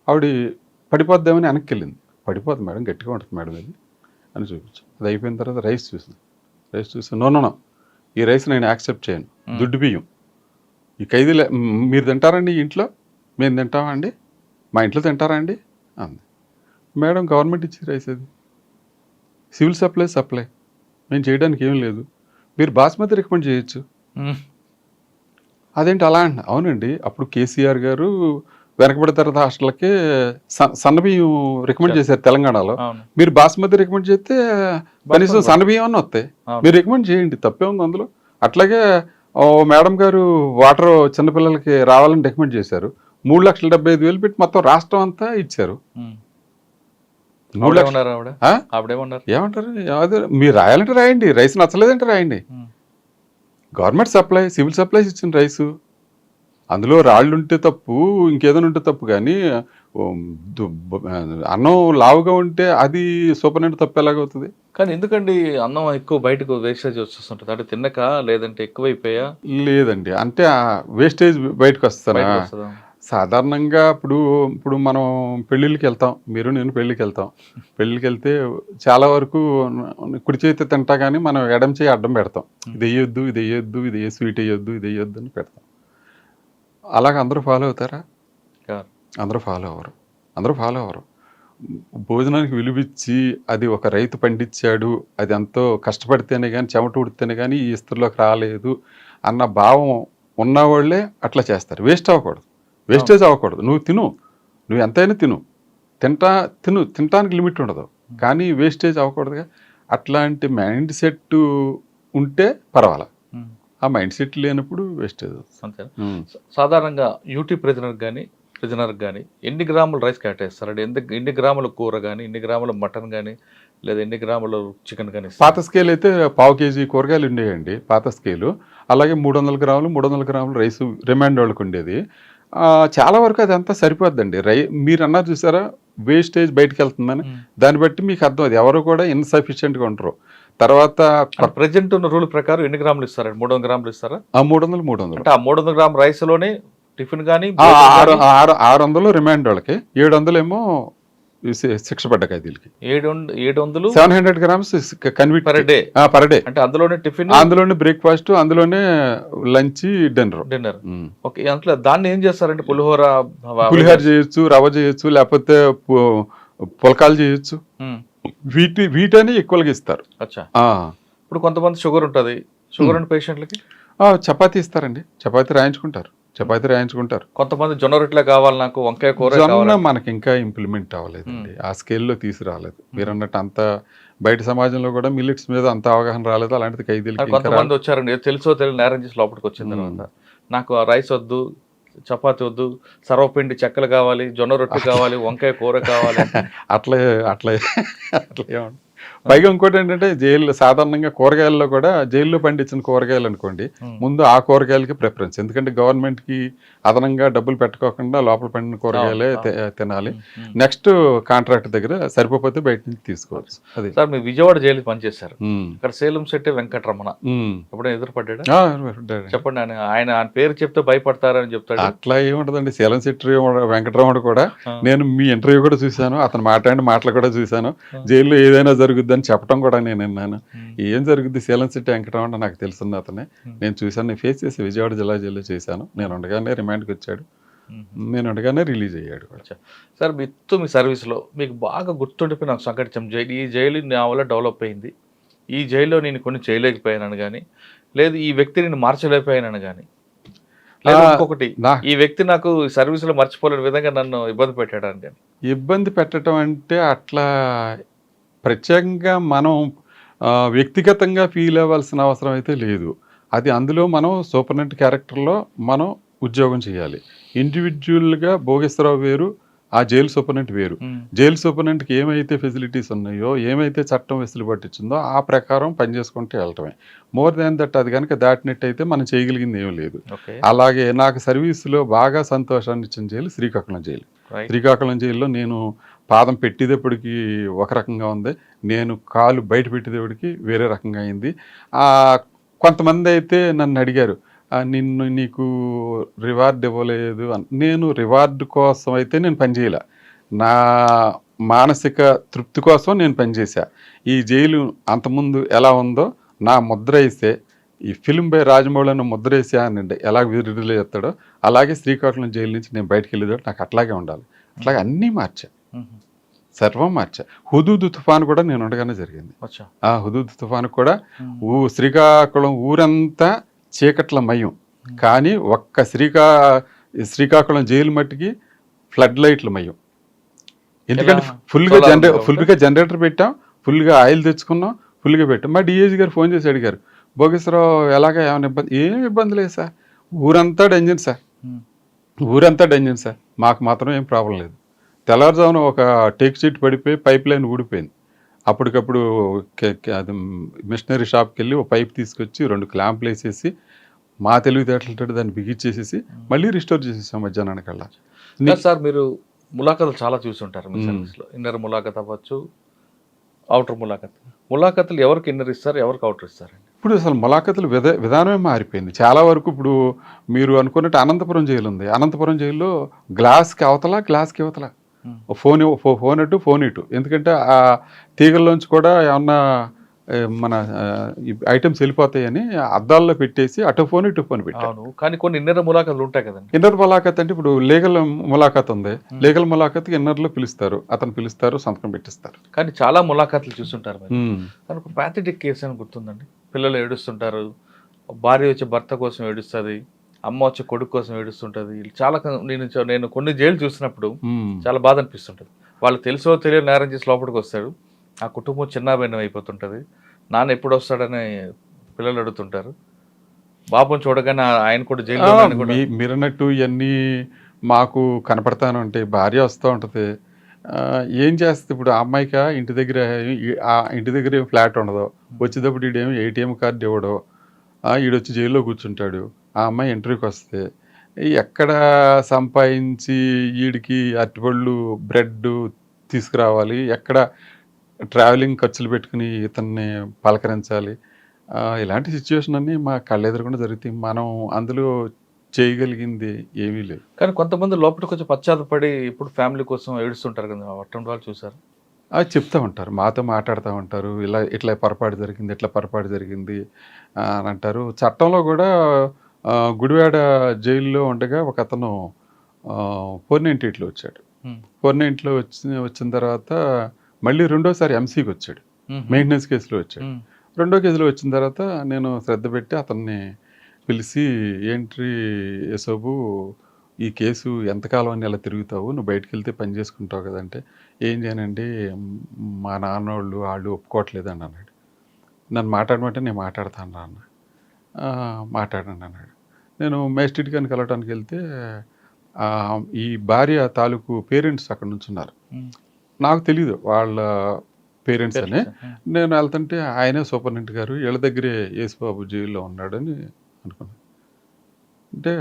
ఆవిడ పడిపోద్దామని వెనక్కి వెళ్ళింది. పడిపోద్ది మేడం, గట్టిగా ఉంటుంది మేడం ఇది అని చూపించాను. అది అయిపోయిన తర్వాత రైస్ చూసి నో ఈ రైస్ నేను యాక్సెప్ట్ చేయను, దుడ్డు బియ్యం ఈ ఖైదీలు మీరు తింటారండి ఈ ఇంట్లో? మేము తింటామండి, మా ఇంట్లో తింటారా అండి అంది. మేడం గవర్నమెంట్ ఇచ్చి రైస్ అది, సివిల్ సప్లై మేము చేయడానికి ఏం లేదు, మీరు బాస్మతి రికమెండ్ చేయొచ్చు. అదేంటి అలా అండి? అవునండి, అప్పుడు కేసీఆర్ గారు వెనకబడిన తర్వాత హాస్టల్కి సన్నబియ్యం రికమెండ్ చేశారు తెలంగాణలో.
అవును.
మీరు బాస్మతి రికమెండ్ చేస్తే కనీసం సన్నబియ్యం అని వస్తాయి, మీరు రికమెండ్ చేయండి, తప్పే ఉంది అందులో. అట్లాగే మేడం గారు వాటర్ చిన్నపిల్లలకి రావాలని రికమెండ్ చేశారు, 3,75,000 పెట్టి మొత్తం రాష్ట్రం అంతా ఇచ్చారు. 3 లక్షలు ఏమంటారు? మీరు రాయాలంటే రాయండి, రైస్ నచ్చలేదంటే రాయండి. గవర్నమెంట్ సప్లై, సివిల్ సప్లైస్ ఇచ్చిన రైసు, అందులో రాళ్ళు ఉంటే తప్పు, ఇంకేదైనా ఉంటే తప్పు, కానీ అన్నం లావుగా ఉంటే అది సూపరింటెండెంట్ తప్పు ఎలాగవుతుంది?
కానీ ఎందుకండి అన్నం ఎక్కువ బయటకు వేస్టేజ్ వచ్చేస్తుంటుంది? అంటే తిన్నక, లేదంటే ఎక్కువైపోయా?
లేదండి, అంటే వేస్టేజ్ బయటకు వస్తానా? సాధారణంగా ఇప్పుడు మనం పెళ్ళిళ్ళకి వెళ్తాం, మీరు నేను పెళ్ళికి వెళ్తే చాలా వరకు కుడి చేతి తింటా కానీ మనం ఎడం చేయి అడ్డం పెడతాం, ఇది వేయొద్దు, ఇది వేయొద్దు, ఇది ఏ స్వీట్ వేయొద్దు, ఇది వేయొద్దు అని పెడతాం. అలాగ అందరూ ఫాలో అవుతారా? అందరూ ఫాలో అవ్వరు. భోజనానికి విలువిచ్చి అది ఒక రైతు పండించాడు, అది ఎంతో కష్టపడితేనే కానీ, చెమట ఉడితేనే కానీ ఈ ఇస్త్రీలోకి రాలేదు అన్న భావం ఉన్నవాళ్ళే అట్లా చేస్తారు. వేస్టేజ్ అవ్వకూడదు. నువ్వు ఎంతైనా తినటానికి లిమిట్ ఉండదు, కానీ వేస్టేజ్ అవ్వకూడదుగా. అట్లాంటి మైండ్ సెట్ ఉంటే పర్వాలా, ఆ మైండ్ సెట్ లేనప్పుడు వేస్టేజ్
అంతే. సాధారణంగా యూటీ ప్రిజనర్ కానీ ఎన్ని గ్రాములు రైస్ కేటాయిస్తారండి? ఎన్ని గ్రాముల కూర కానీ, ఎన్ని గ్రాముల మటన్ కానీ, లేదా ఎన్ని గ్రాముల చికెన్ కానీ?
పాత స్కేల్ అయితే 1/2 కేజీ కూరగాయలు ఉండేయండి పాత స్కేలు. అలాగే 300 గ్రాములు రైస్ రిమైండ్ వాళ్ళకి ఉండేది. చాలా వరకు అది అంతా సరిపోద్దండి. మీరు అన్నారు చూసారా వేస్టేజ్ బయటకు వెళ్తుందని, దాన్ని బట్టి మీకు అర్థం, అది ఎవరు కూడా ఇన్సఫిషియెంట్గా ఉంటారు. తర్వాత
ప్రెజెంట్ ఉన్న రూల్ ప్రకారం ఎన్ని గ్రాములు ఇస్తారండి? 300 గ్రాములు ఇస్తారా?
300
అంటే ఆ 300 గ్రాముల రైస్ లోనే టిఫిన్ కానీ
600 రిమైండ్ వాళ్ళకి, 700 ఏమో శిక్ష పడ్డ ఖైదీలకి. 700 గ్రామ్స్ కన్విట్ పర్ డే.
అంటే అందులోనే టిఫిన్,
అందులోనే బ్రేక్ఫాస్ట్, అందులోనే లంచ్, డిన్నర్.
ఓకే. అందులో దాన్ని ఏం చేస్తారంటే పులిహోర
చేయొచ్చు, రవ్వ చేయొచ్చు, లేకపోతే పుల్కాలు చేయొచ్చు. వీటని ఎక్కువగా ఇస్తారు.
ఇప్పుడు కొంతమంది షుగర్ ఉంటుంది, షుగర్ ఉన్న పేషెంట్లకి
చపాతీ ఇస్తారండి, చపాతీ రాయించుకుంటారు.
కొంతమంది జొన్న రొట్టెలే కావాలి నాకు, వంకాయ కూర
జొన్న మనకి ఇంకా ఇంప్లిమెంట్ అవ్వలేదండి, ఆ స్కేల్లో తీసుకురాలేదు. మీరు అన్నట్టు అంత బయట సమాజంలో కూడా మిల్లెట్స్ మీద అంత అవగాహన రాలేదు. అలాంటిది ఖైదీలకి
కొంతమంది వచ్చారండి, తెలుసో తెలియని నేరం చేసి లోపలికి వచ్చిన తర్వాత నాకు రైస్ వద్దు, చపాతి వద్దు, సర్వపిండి చెక్కలు కావాలి, జొన్న రొట్టె కావాలి, వంకాయ కూర కావాలి,
అట్లా ఏమండి. పైగా ఇంకోటి ఏంటంటే జైల్లో సాధారణంగా కూరగాయల్లో కూడా జైల్లో పండించిన కూరగాయలు అనుకోండి, ముందు ఆ కూరగాయలకి ప్రిఫరెన్స్. ఎందుకంటే గవర్నమెంట్కి అదనంగా డబ్బులు పెట్టుకోకుండా లోపల పండిన కూరగాయలే తినాలి. నెక్స్ట్ కాంట్రాక్ట్ దగ్గర సరిపోతే బయట నుంచి తీసుకోవచ్చు. అది
సార్ మీరు విజయవాడ జైలు పనిచేశారు, ఇక్కడ సేలం శెట్టి వెంకటరమణ ఎప్పుడైనా ఎదురుపడ్డా? చెప్పండి. ఆయన పేరు చెప్తే భయపడతారని చెప్తాడు.
అట్లా ఏముంటదండి, సేలం శెట్టి వెంకటరమణ కూడా నేను మీ ఇంటర్వ్యూ కూడా చూశాను, అతను మాట్లాడిన మాటలు కూడా చూశాను. జైల్లో ఏదైనా జరుగుద్దని చెప్పడం కూడా నేను విన్నాను. ఏం జరుగుద్ది సేలం శెట్టి వెంకటరమణ నాకు తెలుసున్న అతనే, నేను చూశాను, నేను ఫేస్ చేసి విజయవాడ జిల్లా జైల్లో చేశాను. నేను ఉండగానే రిమాండ్కి వచ్చాడు, నేను ఉండగానే రిలీజ్ అయ్యాడు.
సార్ మీ సర్వీస్లో మీకు బాగా గుర్తుండిపోయి నాకు సంఘటించాం జైలు, ఈ జైలు నా వల్ల డెవలప్ అయింది, ఈ జైల్లో నేను కొన్ని చేయలేకపోయానని కానీ, లేదు ఈ వ్యక్తి నేను మార్చలేకపోయానని కానీ, లేదా ఇంకొకటి ఈ వ్యక్తి నాకు సర్వీస్లో మర్చిపోలేని విధంగా నన్ను ఇబ్బంది పెట్టాడని కానీ?
ఇబ్బంది పెట్టడం అంటే అట్లా ప్రత్యేకంగా మనం వ్యక్తిగతంగా ఫీల్ అవ్వాల్సిన అవసరం అయితే లేదు. అది అందులో మనం సూపరింటెండెంట్ క్యారెక్టర్లో మనం ఉద్యోగం చేయాలి. ఇండివిజువల్గా భోగేశ్వరరావు వేరు, ఆ జైలు సూపరింటెండెంట్ వేరు. జైలు సూపరింటెండెంట్కి ఏమైతే ఫెసిలిటీస్ ఉన్నాయో, ఏమైతే చట్టం వెసులుబాటు ఇచ్చిందో ఆ ప్రకారం పనిచేసుకుంటూ వెళ్ళటమే. మోర్ దాన్ దట్ అది కనుక దాటినట్టు అయితే మనం చేయగలిగింది ఏం లేదు. అలాగే నాకు సర్వీస్లో బాగా సంతోషాన్ని ఇచ్చిన జైలు శ్రీకాకుళం జైలు. శ్రీకాకుళం జైల్లో నేను పాదం పెట్టేటప్పటికి ఒక రకంగా ఉంది, నేను కాలు బయట పెట్టేటప్పటికి వేరే రకంగా అయింది. కొంతమంది అయితే నన్ను అడిగారు, నీకు రివార్డ్ ఇవ్వలేదు అని. నేను రివార్డు కోసం అయితే నేను పనిచేయలే, నా మానసిక తృప్తి కోసం నేను పనిచేశా. ఈ జైలు అంతకుముందు ఎలా ఉందో నా ముద్ర ఇస్తే ఈ ఫిల్మ్ బై రాజమౌళి అని ముద్రేసి అని ఎలా విడుదల చేస్తాడో అలాగే శ్రీకాకుళం జైలు నుంచి నేను బయటకు వెళ్ళేదాడు నాకు అట్లాగే ఉండాలి. అట్లాగే అన్నీ మార్చా, సర్వం మార్చా. హుదూద్ తుఫాను కూడా నేను ఉండగానే జరిగింది.
అచ్చా.
ఆ హుదూద్ తుఫాను కూడా శ్రీకాకుళం ఊరంతా చీకట్ల మయం, కానీ ఒక్క శ్రీకాకుళం జైలు మట్టికి ఫ్లడ్ లైట్ల మయం. ఎందుకంటే ఫుల్గా జనరేటర్ పెట్టాం, ఫుల్గా ఆయిల్ తెచ్చుకున్నాం, ఫుల్గా పెట్టాం. మా డిఏజీ గారు ఫోన్ చేసి అడిగారు, భోగేశ్వరరావు ఎలాగా ఏమైనా ఇబ్బంది? ఏం ఇబ్బంది లేదు సార్, ఊరంతా డెంజన్ సార్, ఊరంతా డెంజన్ సార్, మాకు మాత్రం ఏం ప్రాబ్లం లేదు. తెల్లవారుజామున ఒక టేక్ షీట్ పడిపోయి పైప్ లైన్ ఊడిపోయింది. అప్పటికప్పుడు అది మిషనరీ షాప్కి వెళ్ళి ఒక పైప్ తీసుకొచ్చి 2 క్లాంపులు వేసేసి మా తెలివితేటలతో దాన్ని బిగించేసేసి మళ్ళీ రిస్టోర్ చేసేసాం మధ్యాహ్నానికల్లా.
సార్ మీరు ములాఖతులు చాలా చూసుంటారు మీ సర్వీస్లో. ఇన్నర్ ములాఖత్ అవ్వచ్చు, అవుటర్ ములాఖత్. ములాఖతులు ఎవరికి ఇన్నర్ ఇస్తారు, ఎవరికి అవుటర్ ఇస్తారండి?
ఇప్పుడు అసలు ములాఖతులు విధానమే మారిపోయింది చాలా వరకు. ఇప్పుడు మీరు అనుకున్నట్టు అనంతపురం జైలు ఉంది, అనంతపురం జైల్లో గ్లాస్కి అవతల గ్లాస్కి అవతల ఫోన్ అటు ఫోన్ ఇటు. ఎందుకంటే ఆ తీగల్లోంచి కూడా ఏమన్నా మన ఐటమ్స్ వెళ్ళిపోతాయని అద్దాల్లో పెట్టేసి అటు ఫోన్ ఇటు ఫోన్ పెట్టాను.
కానీ కొన్ని ఇన్నర్ ములాఖతులు ఉంటాయి కదండి.
ఇన్నర్ ములాఖత్ అంటే ఇప్పుడు లీగల్ ములాఖత్ ఉంది, లీగల్ ములాఖత్ ఇన్నర్లో పిలుస్తారు, అతను పిలుస్తారు, సంతకం పెట్టిస్తారు.
కానీ చాలా ములాఖతులు చూస్తుంటారు. కానీ ఒక ప్యాథటిక్ కేసు అని గుర్తుందండి. పిల్లలు ఏడుస్తుంటారు, భార్య వచ్చి భర్త కోసం ఏడుస్తుంది, అమ్మ వచ్చి కొడుకు కోసం ఏడుస్తుంటుంది. చాలా నేను కొన్ని జైలు చూసినప్పుడు చాలా బాధ అనిపిస్తుంటుంది. వాళ్ళు తెలుసో తెలియని నేరం చేసి లోపలికి వస్తాడు, ఆ కుటుంబం చిన్నాభిన్నం అయిపోతుంటుంది. నాన్న ఎప్పుడు వస్తాడని పిల్లలు అడుగుతుంటారు. బాబుని చూడగానే ఆయన కూడా జైలు.
మీరన్నట్టు ఇవన్నీ మాకు కనపడతాను అంటే భార్య వస్తూ ఉంటుంది, ఏం చేస్తుంది ఇప్పుడు ఆ అమ్మాయికి ఇంటి దగ్గర ఏం ఫ్లాట్ ఉండదు, వచ్చేటప్పుడు ఈడేమో ఏటీఎం కార్డు ఇవ్వడో, ఈడొచ్చి జైల్లో కూర్చుంటాడు. ఆ అమ్మాయి ఇంటర్వ్యూకి వస్తే ఎక్కడ సంపాదించి వీడికి అరటిపళ్ళు బ్రెడ్ తీసుకురావాలి, ఎక్కడ ట్రావెలింగ్ ఖర్చులు పెట్టుకుని ఇతన్ని పలకరించాలి, ఇలాంటి సిచ్యువేషన్ అన్నీ మా కళ్ళెదురకుండా జరుగుతాయి. మనం అందులో చేయగలిగింది ఏమీ లేదు.
కానీ కొంతమంది లోపలికి వచ్చి పశ్చాత్తపడి ఇప్పుడు ఫ్యామిలీ కోసం ఏడుస్తుంటారు కదా, అటువంటి వాళ్ళు చూసారు?
అది చెప్తూ ఉంటారు, మాతో మాట్లాడుతూ ఉంటారు, ఇట్లా పొరపాటు జరిగింది అని అంటారు. చట్టంలో కూడా గుడివాడ జైల్లో ఉండగా ఒక అతను 498లో వచ్చాడు. 498లో వచ్చిన తర్వాత మళ్ళీ రెండోసారి ఎంసీకి వచ్చాడు, మెయింటెనెన్స్ కేసులో వచ్చాడు. రెండో కేసులో వచ్చిన తర్వాత నేను శ్రద్ధ పెట్టి అతన్ని పిలిచి, ఏంటి యశోబు ఈ కేసు ఎంతకాలం అని ఇలా తిరుగుతావు, నువ్వు బయటకు వెళ్తే పని చేసుకుంటావు కదంటే, ఏం చేయనండి మా నాన్నోళ్ళు వాళ్ళు ఒప్పుకోవట్లేదండి అన్నాడు. నన్ను మాట్లాడమంటే నేను మాట్లాడతాను అన్న, మాట్లాడండి అన్నాడు. నేను మేజిస్ట్రేట్ గారిని కలవడానికి వెళ్తే ఈ భార్య తాలూకు పేరెంట్స్ అక్కడ నుంచి ఉన్నారు. నాకు తెలీదు వాళ్ళ పేరెంట్స్ అని. నేను వెళ్తుంటే ఆయనే సూపరింటెండెంట్ గారు, వీళ్ళ దగ్గరే యేసుబాబు జైల్లో ఉన్నాడని అనుకున్నాను. అంటే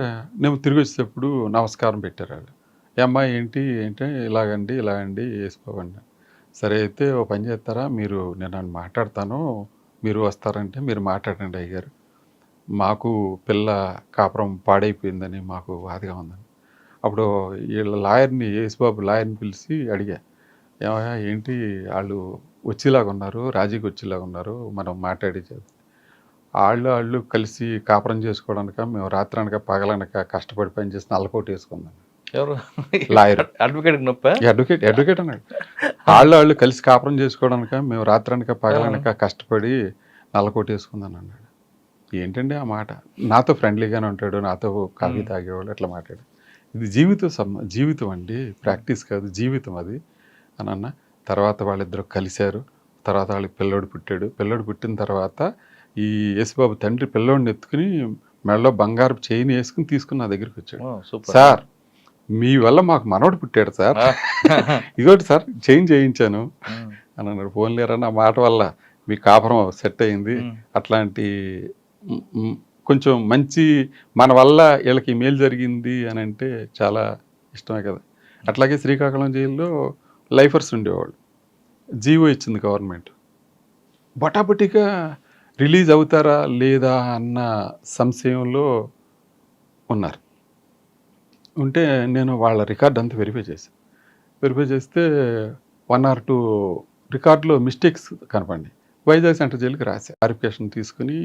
నేను తిరిగి వచ్చేటప్పుడు నమస్కారం పెట్టారు వాళ్ళు. అమ్మాయి ఏంటి ఇలాగండి యేసుబాబు అండి. సరే అయితే ఓ పని చేస్తారా, నేను మాట్లాడతాను, మీరు వస్తారంటే మీరు మాట్లాడండి అయ్యారు, మాకు పిల్ల కాపురం పాడైపోయిందని మాకు బాధగా ఉందని. అప్పుడు వీళ్ళ లాయర్ని, యేసుబాబు లాయర్ని పిలిచి అడిగా, ఏమయ్యా ఏంటి వాళ్ళు వచ్చేలాగా ఉన్నారు, రాజీకి వచ్చేలాగా ఉన్నారు, మనం మాట్లాడేది. వాళ్ళు కలిసి కాపురం చేసుకోవడానిక, మేము రాత్రనక పగలనక కష్టపడి పనిచేసి నల్లకోట వేసుకుందాం.
ఎవరు?
లాయర్.
అడ్వకేట్
అన్నాడు. వాళ్ళు కలిసి కాపురం చేసుకోవడానిక, మేము రాత్రనక పగలనక కష్టపడి నల్లకోట వేసుకుందాం అన్నాడు. ఏంటండి ఆ మాట? నాతో ఫ్రెండ్లీగానే ఉంటాడు, నాతో కాఫీ తాగేవాళ్ళు, అట్లా మాట్లాడు. ఇది జీవితం అండి, ప్రాక్టీస్ కాదు, జీవితం అది అని అన్న. తర్వాత వాళ్ళిద్దరు కలిశారు. తర్వాత వాళ్ళకి పిల్లోడు పుట్టాడు. పిల్లోడు పుట్టిన తర్వాత ఈ యేసుబాబు తండ్రి పిల్లోడిని ఎత్తుకుని మెడలో బంగారు చైన్ వేసుకుని తీసుకుని నా దగ్గరికి వచ్చాడు. సార్ మీ వల్ల మాకు మనవడు పుట్టాడు సార్, ఇదోటి సార్ చైన్ చేయించాను అని అన్నాడు. ఫోన్ లేరా, నా మాట వల్ల మీ కాపురం సెట్ అయింది, అట్లాంటి కొంచెం మంచి మన వల్ల వీళ్ళకి మేలు జరిగింది అని అంటే చాలా ఇష్టమే కదా. అట్లాగే శ్రీకాకుళం జైల్లో లైఫర్స్ ఉండేవాళ్ళు, జీవో ఇచ్చింది గవర్నమెంట్, బటాబటిగా రిలీజ్ అవుతారా లేదా అన్న సంశయంలో ఉన్నారు. ఉంటే నేను వాళ్ళ రికార్డ్ అంతా వెరిఫై చేస్తే 1 or 2 రికార్డులో మిస్టేక్స్ కనపడి వైజాగ్ సెంట్రల్ జైలుకి రాశా. క్లారిఫికేషన్ తీసుకుని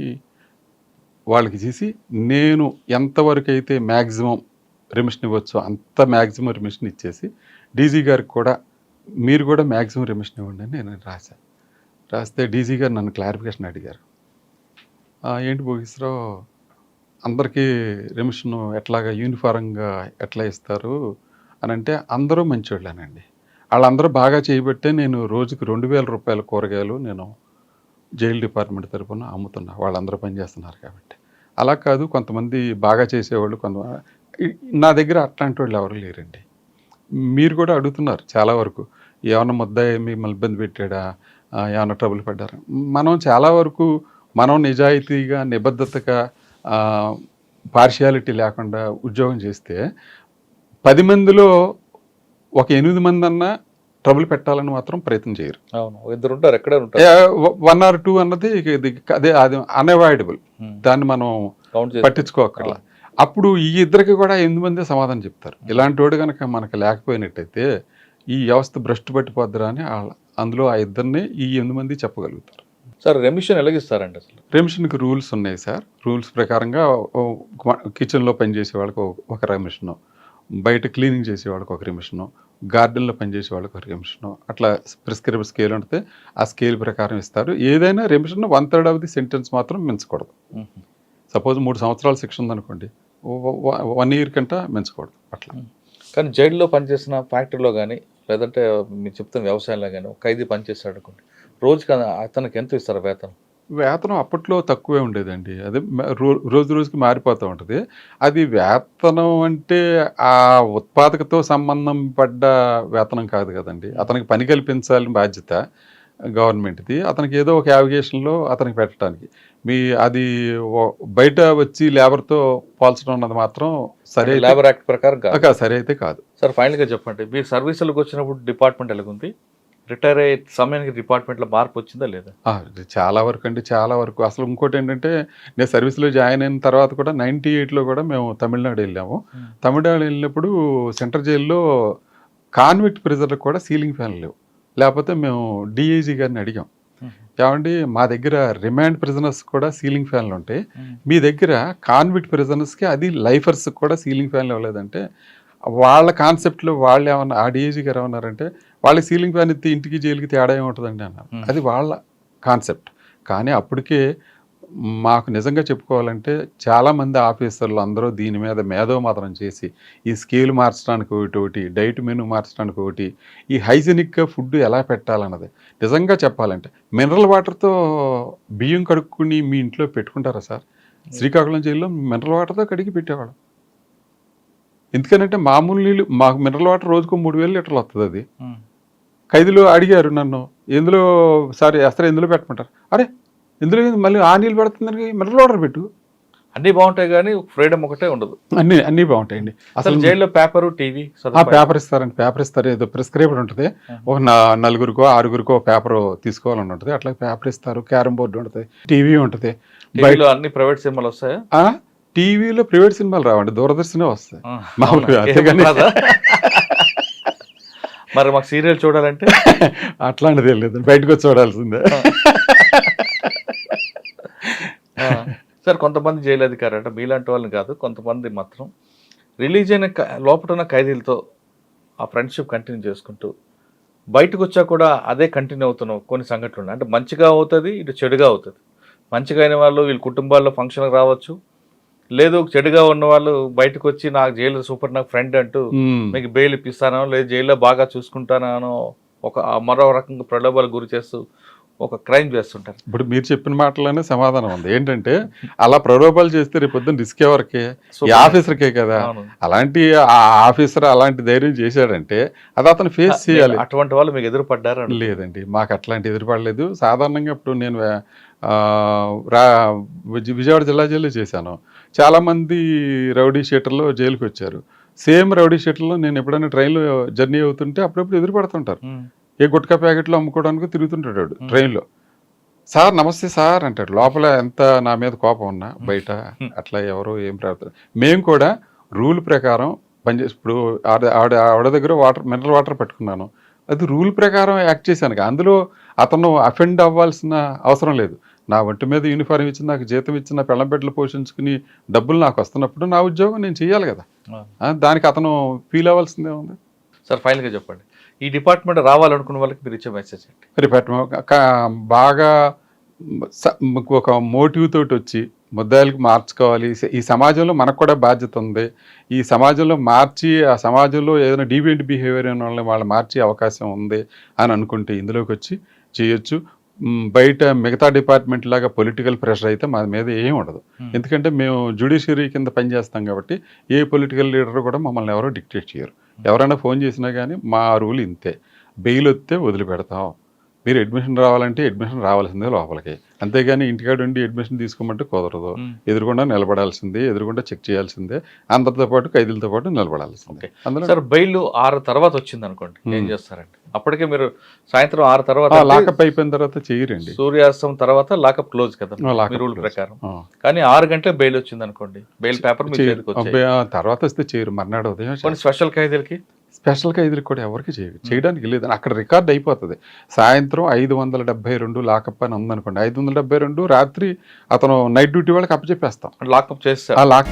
వాళ్ళకి చేసి నేను ఎంతవరకు అయితే మ్యాక్సిమం రెమిషన్ ఇవ్వచ్చో అంత మ్యాక్సిమం రెమిషన్ ఇచ్చేసి డీజీ గారికి కూడా మీరు కూడా మ్యాక్సిమం రెమిషన్ ఇవ్వండి అని నేను రాశాను. రాస్తే డీజీ గారు నన్ను క్లారిఫికేషన్ అడిగారు. ఏంటి భోగేశ్వరరావు అందరికీ రెమిషన్ ఎట్లాగా యూనిఫారంగా ఎట్లా ఇస్తారు అని అంటే అందరూ మంచివాళ్ళేనండి. వాళ్ళందరూ బాగా చేయబట్టే నేను రోజుకి 2,000 రూపాయల కూరగాయలు నేను జైలు డిపార్ట్మెంట్ తరఫున అమ్ముతున్నా, వాళ్ళందరూ పనిచేస్తున్నారు కాబట్టి. అలా కాదు, కొంతమంది బాగా చేసేవాళ్ళు నా దగ్గర అట్లాంటి వాళ్ళు ఎవరు లేరండి. మీరు కూడా అడుగుతున్నారు చాలా వరకు, ఏమన్నా ముద్దాయి మిమ్మల్ని ఇబ్బంది పెట్టాడా, ఏమన్నా ట్రబుల్ పడ్డారా. మనం చాలా వరకు మనం నిజాయితీగా నిబద్ధతగా పార్షియాలిటీ లేకుండా ఉద్యోగం చేస్తే 10 మందిలో ఒక 8 మంది అన్నా ట్రబుల్ పెట్టాలని మాత్రం ప్రయత్నం చేయరు.
అవును, ఇద్దరు ఉంటారు, ఎక్కడే ఉంటారు.
1 or 2 అన్నది అదే, అది అన్అవాయిడబుల్, దాన్ని మనం పట్టించుకోకర్లా. అప్పుడు ఈ ఇద్దరికి కూడా 8 మందే సమాధానం చెప్తారు. ఇలాంటి వాడు కనుక మనకు లేకపోయినట్టయితే ఈ వ్యవస్థ భ్రష్టు పట్టిపోద్దురా అని అందులో ఆ ఇద్దరిని ఈ 8 మంది చెప్పగలుగుతారు.
సార్ రెమిషన్ ఎలాగిస్తారండి అసలు?
రెమిషన్కి రూల్స్ ఉన్నాయి సార్. రూల్స్ ప్రకారంగా కిచెన్లో పనిచేసే వాళ్ళకి ఒక రెమిషను, బయట క్లీనింగ్ చేసే వాళ్ళకి ఒక రెమిషను, గార్డెన్లో పనిచేసే వాళ్ళకి ఒక రెమిషను, అట్లా ప్రిస్క్రైబ్ స్కేల్ ఉంటుంది. ఆ స్కేల్ ప్రకారం ఇస్తారు. ఏదైనా రెమిషన్ 1/3 ఆఫ్ ది సెంటెన్స్ మాత్రం మించకూడదు. సపోజ్ 3 సంవత్సరాల శిక్ష ఉందనుకోండి, 1 year కంటే మించకూడదు అట్లా.
కానీ జైల్లో పనిచేసిన ఫ్యాక్టరీలో కానీ లేదంటే మీరు చెప్తున్న వ్యవసాయంలో కానీ ఒక ఖైదీ పనిచేస్తాడు అనుకోండి, రోజుకి అతనికి ఎంత ఇస్తారు వేతనం?
వేతనం అప్పట్లో తక్కువే ఉండేదండి. అదే రోజు రోజుకి మారిపోతూ ఉంటుంది. అది వేతనం అంటే ఆ ఉత్పాదకతో సంబంధం పడ్డ వేతనం కాదు కదండి. అతనికి పని కల్పించాలని బాధ్యత గవర్నమెంట్ది. అతనికి ఏదో ఒక యావిగేషన్లో అతనికి పెట్టడానికి అది బయట వచ్చి లేబర్తో పోల్చడం అన్నది మాత్రం సరే,
లేబర్ యాక్ట్ ప్రకారం
సరే అయితే కాదు.
సార్ ఫైనల్గా చెప్పండి, మీరు సర్వీసులకు వచ్చినప్పుడు డిపార్ట్మెంట్ ఎలాగుంది? రిటైర్ అయ్యే సమయానికి డిపార్ట్మెంట్లో మార్పు వచ్చిందా లేదా?
చాలా వరకు అండి, చాలా వరకు. అసలు ఇంకోటి ఏంటంటే, నేను సర్వీస్లో జాయిన్ అయిన తర్వాత కూడా 98లో కూడా మేము తమిళనాడు వెళ్ళాము. తమిళనాడు వెళ్ళినప్పుడు సెంట్రల్ జైల్లో కాన్విక్ట్ ప్రిజన్లకు కూడా సీలింగ్ ఫ్యాన్లు లేవు. లేకపోతే మేము డిఐజీ గారిని అడిగాం, ఏమండి మా దగ్గర రిమాండ్ ప్రిజనర్స్ కూడా సీలింగ్ ఫ్యాన్లు ఉంటాయి, మీ దగ్గర కాన్విక్ట్ ప్రిజనర్స్కి అది లైఫర్స్ కూడా సీలింగ్ ఫ్యాన్లు ఇవ్వలేదంటే, వాళ్ళ కాన్సెప్ట్లో వాళ్ళు ఏమన్నా, ఆ డిఐజీ గారు ఏమన్నారంటే, వాళ్ళకి సీలింగ్ ఫ్యాన్ ఎత్తి ఇంటికి జైలుకి తేడా ఏముంటుందండి అన్నారు. అది వాళ్ళ కాన్సెప్ట్. కానీ అప్పటికే మాకు నిజంగా చెప్పుకోవాలంటే చాలామంది ఆఫీసర్లు అందరూ దీని మీద మేధోమథనం చేసి ఈ స్కేల్ మార్చడానికి ఒకటి, డైట్ మెనూ మార్చడానికి ఒకటి, ఈ హైజెనిక్గా ఫుడ్ ఎలా పెట్టాలన్నది నిజంగా చెప్పాలంటే, మినరల్ వాటర్తో బియ్యం కడుక్కుని మీ ఇంట్లో పెట్టుకుంటారా సార్? శ్రీకాకుళం జైల్లో మినరల్ వాటర్తో కడిగి పెట్టేవాళ్ళం. ఎందుకనంటే మామూలు నీళ్ళు, మాకు మినరల్ వాటర్ రోజుకు 3,000 లీటర్లు వస్తుంది. అది ఖైదీలు అడిగారు నన్ను, ఎందులో సారీ అసలు ఎందులో పెట్టమంటారు? అరే ఎందులో మళ్ళీ ఆ నీళ్ళు పెడుతుందని మినరల్ వాటర్ పెట్టు.
అన్నీ బాగుంటాయి కానీ ఫ్రీడమ్ ఒకటే ఉండదు.
అన్నీ బాగుంటాయండి.
అసలు జైల్లో పేపరు, టీవీ
పేపర్ ఇస్తారండి. పేపర్ ఇస్తారు, ఏదో ప్రిస్క్రైబ్డ్ ఉంటుంది. ఒక 4-6 పేపర్ తీసుకోవాలని ఉంటుంది. అట్లా పేపర్ ఇస్తారు, క్యారమ్ బోర్డు ఉంటుంది, టీవీ ఉంటుంది.
బయట అన్ని ప్రైవేట్ సినిమాలు వస్తాయా?
టీవీలో ప్రైవేట్ సినిమాలు రావండి, దూరదర్శనే వస్తాయి మామూలుగా. అంతేగాని
మరి మాకు సీరియల్ చూడాలంటే
అట్లాంటిది ఏం లేదు, బయటకు వచ్చి చూడాల్సిందే.
సార్ కొంతమంది జైలు అధికారులు అంటే మీలాంటి వాళ్ళని కాదు, కొంతమంది మాత్రం రిలీజ్ అయిన లోపల ఉన్న ఖైదీలతో ఆ ఫ్రెండ్షిప్ కంటిన్యూ చేసుకుంటూ బయటకు వచ్చా కూడా అదే కంటిన్యూ అవుతున్న కొన్ని సంఘటనలు ఉన్నాయి. అంటే మంచిగా అవుతుంది, ఇటు చెడుగా అవుతుంది. మంచిగా అయిన వాళ్ళు వీళ్ళ కుటుంబాల్లో ఫంక్షన్కి రావచ్చు, లేదు చెడుగా ఉన్న వాళ్ళు బయటకు వచ్చి నాకు జైలు సూపర్, నాకు ఫ్రెండ్ అంటూ మీకు బెయిల్ ఇప్పిస్తానో, లేదు జైల్లో బాగా చూసుకుంటానో ఒక మరో రకంగా ప్రలోభాలకు గురి చేస్తూ ఒక క్రైమ్ చేస్తుంటారు.
ఇప్పుడు మీరు చెప్పిన మాటలోనే సమాధానం ఉంది. ఏంటంటే అలా ప్రలోభాలు చేస్తే రేపు పొద్దున్న రిస్క్ ఎవరికే? ఈ ఆఫీసర్కే కదా. అలాంటి ఆఫీసర్ అలాంటి ధైర్యం చేశాడంటే అది అతను ఫేస్ చేయాలి.
అటువంటి వాళ్ళు మీకు ఎదురుపడ్డారా?
లేదండి, మాకు అట్లాంటి ఎదురుపడలేదు. సాధారణంగా ఇప్పుడు నేను విజయవాడ జిల్లా జైల్లో చేశాను. చాలామంది రౌడీ షీటర్లు జైలుకి వచ్చారు. సేమ్ రౌడీ షీటర్లో నేను ఎప్పుడైనా ట్రైన్లో జర్నీ అవుతుంటే అప్పుడప్పుడు ఎదురుపడుతుంటారు. ఏ గుట్కా ప్యాకెట్లో అమ్ముకోవడానికి తిరుగుతుంటాడు ట్రైన్లో. సార్ నమస్తే సార్ అంటాడు. లోపల ఎంత నా మీద కోపం ఉన్నా బయట అట్లా ఎవరో ఏం ప్రవర్తన. మేము కూడా రూల్ ప్రకారం పనిచేసి, ఇప్పుడు ఆవిడ దగ్గర మినరల్ వాటర్ పెట్టుకున్నాను, అది రూల్ ప్రకారం యాక్ట్ చేశాను. అందులో అతను అఫెండ్ అవ్వాల్సిన అవసరం లేదు. నా ఒంటి మీద యూనిఫారం ఇచ్చి నాకు జీతం ఇచ్చి నా పెళ్ళం బిడ్డలు పోషించుకుని డబ్బులు నాకు వస్తున్నప్పుడు నా ఉద్యోగం నేను చేయాలి కదా. దానికి అతను ఫీల్ అవ్వాల్సిందే ఉంది.
సార్ ఫైనల్గా చెప్పండి, ఈ డిపార్ట్మెంట్ రావాలనుకున్న వాళ్ళకి మీరు ఇచ్చే మెసేజ్ ఏంటి?
బాగా ఒక మోటివ్ తోటి వచ్చి ముద్దాయిలకు మార్చుకోవాలి. ఈ సమాజంలో మనకు కూడా బాధ్యత ఉంది. ఈ సమాజంలో మార్చి ఆ సమాజంలో ఏదైనా డీవియంట్ బిహేవియర్ అయిన వాళ్ళని వాళ్ళు మార్చే అవకాశం ఉంది అని అనుకుంటే ఇందులోకి వచ్చి చేయొచ్చు. బయట మిగతా డిపార్ట్మెంట్ లాగా పొలిటికల్ ప్రెషర్ అయితే మా మీద ఏం ఉండదు. ఎందుకంటే మేము జ్యుడిషియరీ కింద పనిచేస్తాం కాబట్టి ఏ పొలిటికల్ లీడర్ కూడా మమ్మల్ని ఎవరో డిక్టేట్ చేయరు. ఎవరైనా ఫోన్ చేసినా కానీ మా రూల్ ఇంతే, బెయిల్ వస్తే వదిలిపెడతాం, మీరు అడ్మిషన్ రావాలంటే అడ్మిషన్ రావాల్సిందే లోపలికి, అంతేగాని ఇంటికాడ ఉండి అడ్మిషన్ తీసుకోమంటే కుదరదు. ఎదురుకుండా నిలబడాల్సిందే, ఎదురుకుండా చెక్ చేయాల్సిందే, అందరితో పాటు ఖైదీలతో పాటు నిలబడాల్సిందే. అందులో
సార్ బెయిల్ 6 తర్వాత వచ్చింది అనుకోండి, ఏం చేస్తారండి? అప్పటికే మీరు సాయంత్రం 6 తర్వాత
లాకప్ అయిపోయిన తర్వాత చేయరండి.
సూర్యాస్తం తర్వాత లాకప్ క్లోజ్ కదా మీ రూల్ ప్రకారం. కానీ 6 గంటల బెయిల్ వచ్చింది అనుకోండి, బెయిల్ పేపర్ మీ చేతికి వచ్చాయి,
తర్వాత వస్తే చేయరు. మర్నాడు ఉదయం
కొన్ని స్పెషల్ ఖైదీలకి
స్పెషల్ ఖైదీలకు కూడా ఎవరికి చేయడానికి లేదని అక్కడ రికార్డ్ అయిపోతుంది. సాయంత్రం 572 లాకప్ అని ఉందనుకోండి, 572 రాత్రి అతను నైట్ డ్యూటీ వాళ్ళకి అప్పచెప్పేస్తాం.
లాకప్ చేస్తారు.
ఆ లాక్